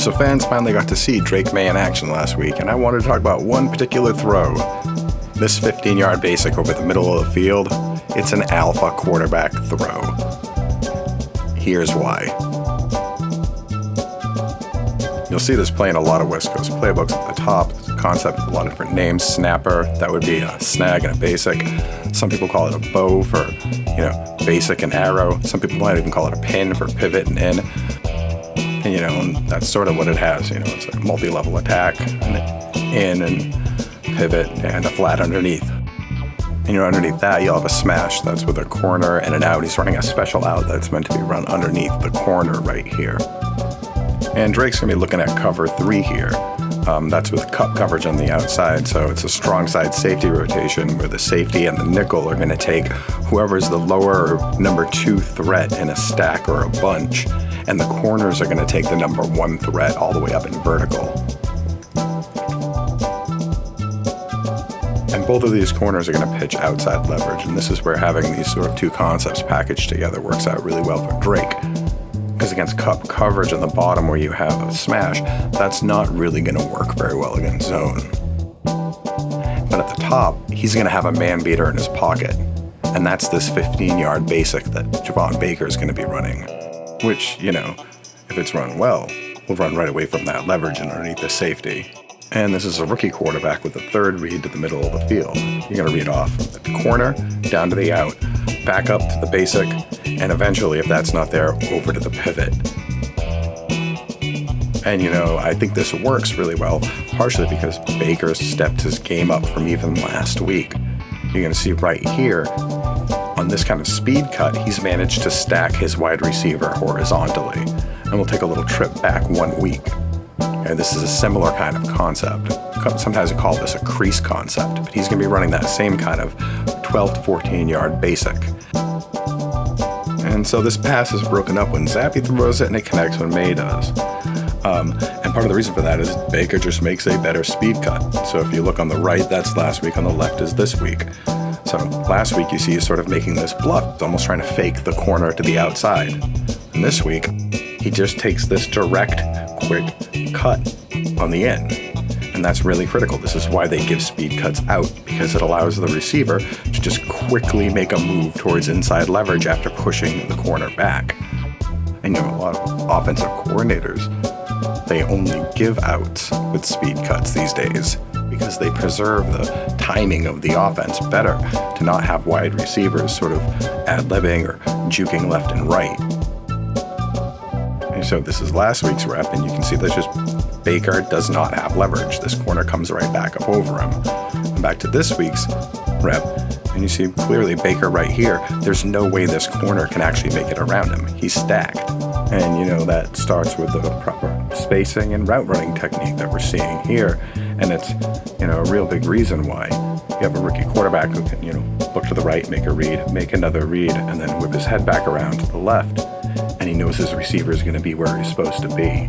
So fans finally got to see Drake Maye in action last week, and I wanted to talk about one particular throw. This 15-yard basic over the middle of the field, it's an alpha quarterback throw. Here's why. You'll see this play in a lot of West Coast playbooks at the top. It's a concept with a lot of different names. Snapper, that would be a snag and a basic. Some people call it a bow for, basic and arrow. Some people might even call it a pin for pivot and in. And that's sort of what it has. It's a multi-level attack, and in and pivot, and a flat underneath. And underneath that, you'll have a smash. That's with a corner and an out. He's running a special out that's meant to be run underneath the corner right here. And Drake's going to be looking at cover 3 here. That's with cup coverage on the outside, so it's a strong side safety rotation where the safety and the nickel are going to take whoever's the lower number 2 threat in a stack or a bunch, and the corners are going to take the number 1 threat all the way up in vertical. And both of these corners are going to pitch outside leverage, and this is where having these sort of two concepts packaged together works out really well for Drake. Because against cup coverage on the bottom where you have a smash, that's not really going to work very well against zone. But at the top, he's going to have a man beater in his pocket, and that's this 15-yard basic that Javon Baker is going to be running, which, if it's run well, will run right away from that leverage and underneath the safety. And this is a rookie quarterback with a third read to the middle of the field. You're going to read off from the corner down to the out, back up to the basic, and eventually, if that's not there, over to the pivot. And I think this works really well, partially because Baker's stepped his game up from even last week. You're going to see right here, on this kind of speed cut, he's managed to stack his wide receiver horizontally. And we'll take a little trip back 1 week. And this is a similar kind of concept. Sometimes we call this a crease concept, but he's going to be running that same kind of 12 to 14-yard basic. And so this pass is broken up when Zappy throws it, and it connects when Maye does. And part of the reason for that is Baker just makes a better speed cut. So if you look on the right, that's last week. On the left is this week. So last week you see he's sort of making this bluff, almost trying to fake the corner to the outside. And this week, he just takes this direct, quick cut on the end. And that's really critical. This is why they give speed cuts out, because it allows the receiver to just quickly make a move towards inside leverage after pushing the corner back. I know a lot of offensive coordinators, they only give outs with speed cuts these days because they preserve the timing of the offense better to not have wide receivers sort of ad-libbing or juking left and right. And so this is last week's rep, and you can see that just Baker does not have leverage. This corner comes right back up over him. And back to this week's rep, and you see clearly Baker right here, there's no way this corner can actually make it around him. He's stacked. And that starts with the proper spacing and route running technique that we're seeing here. And it's, a real big reason why you have a rookie quarterback who can, look to the right, make a read, make another read, and then whip his head back around to the left. And he knows his receiver is going to be where he's supposed to be.